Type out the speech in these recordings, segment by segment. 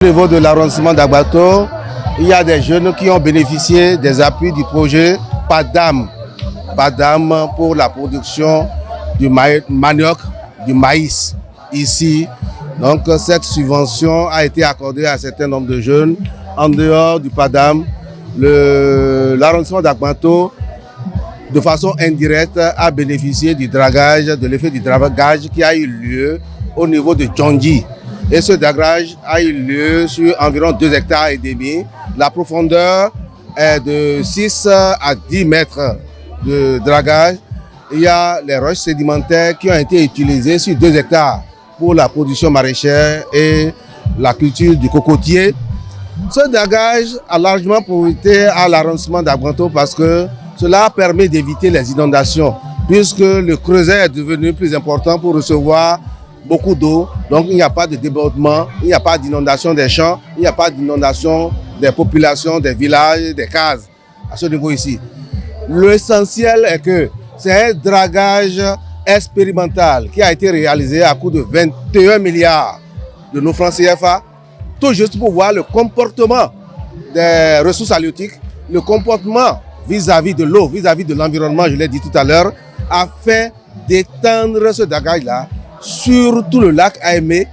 Au niveau de l'arrondissement d'Agbato, il y a des jeunes qui ont bénéficié des appuis du projet PADAM. PADAM pour la production du manioc, du maïs ici. Donc cette subvention a été accordée à un certain nombre de jeunes. En dehors du PADAM, l'arrondissement d'Agbato, de façon indirecte, a bénéficié du dragage, de l'effet du dragage qui a eu lieu au niveau de Djondji. Et ce dragage a eu lieu sur environ 2,5 hectares. La profondeur est de 6 à 10 mètres de dragage. Il y a les roches sédimentaires qui ont été utilisées sur 2 hectares pour la production maraîchère et la culture du cocotier. Ce dragage a largement profité à l'arrondissement d'Agbato parce que cela permet d'éviter les inondations, puisque le creuset est devenu plus important pour recevoir beaucoup d'eau. Donc il n'y a pas de débordement, il n'y a pas d'inondation des champs, il n'y a pas d'inondation des populations, des villages, des cases à ce niveau ici. L'essentiel est que c'est un dragage expérimental qui a été réalisé à coût de 21 milliards de nos francs CFA, tout juste pour voir le comportement des ressources halieutiques, le comportement vis-à-vis de l'eau, vis-à-vis de l'environnement, je l'ai dit tout à l'heure, afin d'étendre ce dragage-là sur tout le lac Aimé,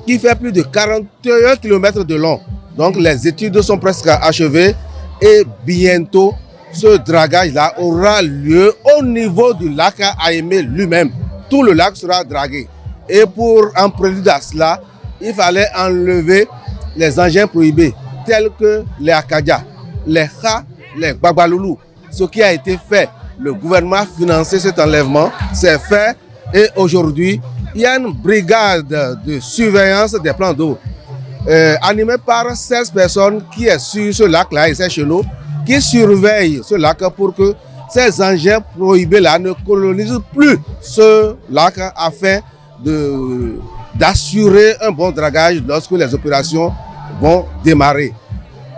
qui fait plus de 41 km de long. Donc les études sont presque achevées et bientôt ce dragage-là aura lieu au niveau du lac Aimé lui-même. Tout le lac sera dragué. Et pour en prélude à cela, il fallait enlever les engins prohibés tels que les Akadia, les Kha, les Gbagbalulu. Ce qui a été fait, le gouvernement a financé cet enlèvement, c'est fait et aujourd'hui, il y a une brigade de surveillance des plans d'eau animée par 16 personnes qui est sur ce lac-là et ces chenaux qui surveillent ce lac pour que ces engins prohibés-là ne colonisent plus ce lac afin d'assurer un bon dragage lorsque les opérations vont démarrer.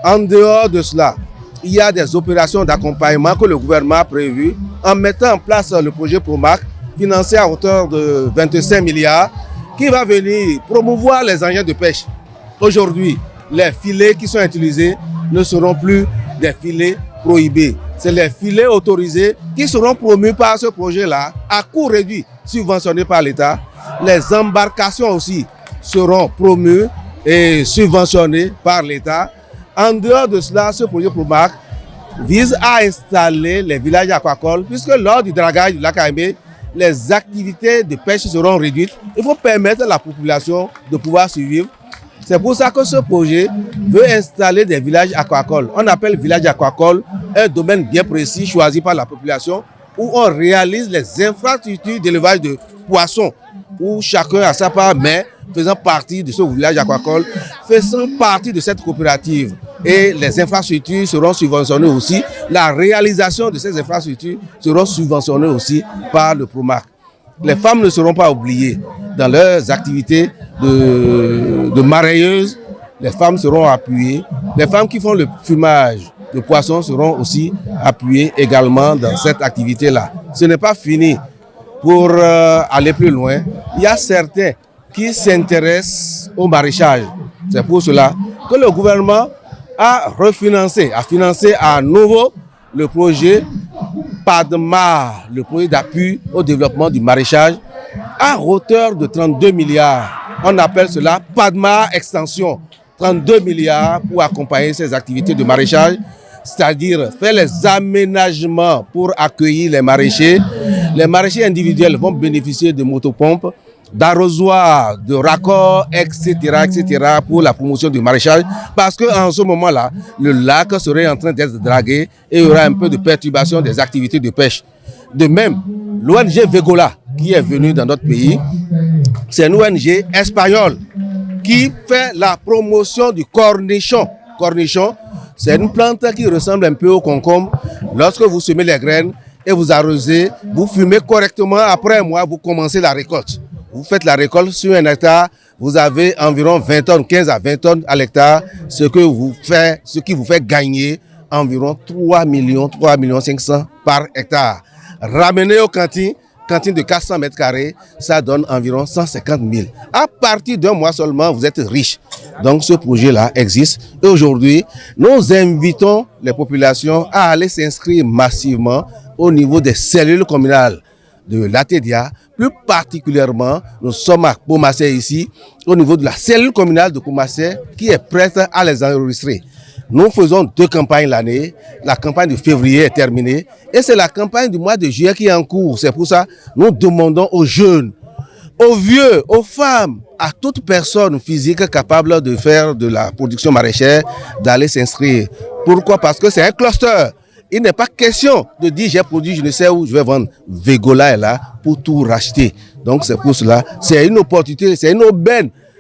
En dehors de cela, il y a des opérations d'accompagnement que le gouvernement a prévues en mettant en place le projet PROMAC financé à hauteur de 25 milliards qui va venir promouvoir les engins de pêche. Aujourd'hui, les filets qui sont utilisés ne seront plus des filets prohibés. C'est les filets autorisés qui seront promus par ce projet-là à coût réduit, subventionnés par l'État. Les embarcations aussi seront promues et subventionnées par l'État. En dehors de cela, ce projet PROMAC vise à installer les villages aquacoles, puisque lors du dragage du lac Aimé, les activités de pêche seront réduites. Il faut permettre à la population de pouvoir survivre. C'est pour ça que ce projet veut installer des villages aquacoles. On appelle village aquacole un domaine bien précis choisi par la population où on réalise les infrastructures d'élevage de poissons, où chacun a sa part, mais faisant partie de ce village aquacole, faisant partie de cette coopérative. Et les infrastructures seront subventionnées aussi. La réalisation de ces infrastructures seront subventionnées aussi par le PROMAC. Les femmes ne seront pas oubliées dans leurs activités de marailleuses. Les femmes seront appuyées. Les femmes qui font le fumage de poissons seront aussi appuyées également dans cette activité-là. Ce n'est pas fini. Pour aller plus loin, il y a certains qui s'intéressent au maraîchage. C'est pour cela que le gouvernement a financé à nouveau le projet PADMA, le projet d'appui au développement du maraîchage, à hauteur de 32 milliards. On appelle cela PADMA Extension. 32 milliards pour accompagner ces activités de maraîchage, c'est-à-dire faire les aménagements pour accueillir les maraîchers. Les maraîchers individuels vont bénéficier de motopompes, d'arrosoirs, de raccords, etc., pour la promotion du maraîchage, parce qu'en ce moment-là, le lac serait en train d'être dragué et il y aura un peu de perturbation des activités de pêche. De même, l'ONG Vegola, qui est venue dans notre pays, c'est une ONG espagnole qui fait la promotion du cornichon. Cornichon, c'est une plante qui ressemble un peu au concombre. Lorsque vous semez les graines et vous arrosez, vous fumez correctement, après un mois, vous commencez la récolte. Vous faites la récolte sur un hectare, vous avez environ 20 tonnes, 15 à 20 tonnes à l'hectare, ce qui vous fait gagner environ 3 500 par hectare. Ramené au cantine, cantine de 400 mètres carrés, ça donne environ 150 000. À partir d'un mois seulement, vous êtes riche. Donc ce projet-là existe. Et aujourd'hui, nous invitons les populations à aller s'inscrire massivement au niveau des cellules communales de l'ATEDIA. Plus particulièrement, nous sommes à Koumassé ici, au niveau de la cellule communale de Koumassé, qui est prête à les enregistrer. Nous faisons 2 campagnes l'année. La campagne de février est terminée et c'est la campagne du mois de juillet qui est en cours. C'est pour ça que nous demandons aux jeunes, aux vieux, aux femmes, à toute personne physique capable de faire de la production maraîchère, d'aller s'inscrire. Pourquoi? Parce que c'est un cluster. Il n'est pas question de dire j'ai produit, je ne sais où je vais vendre. Végola est là pour tout racheter. Donc c'est pour cela, c'est une opportunité, c'est une aubaine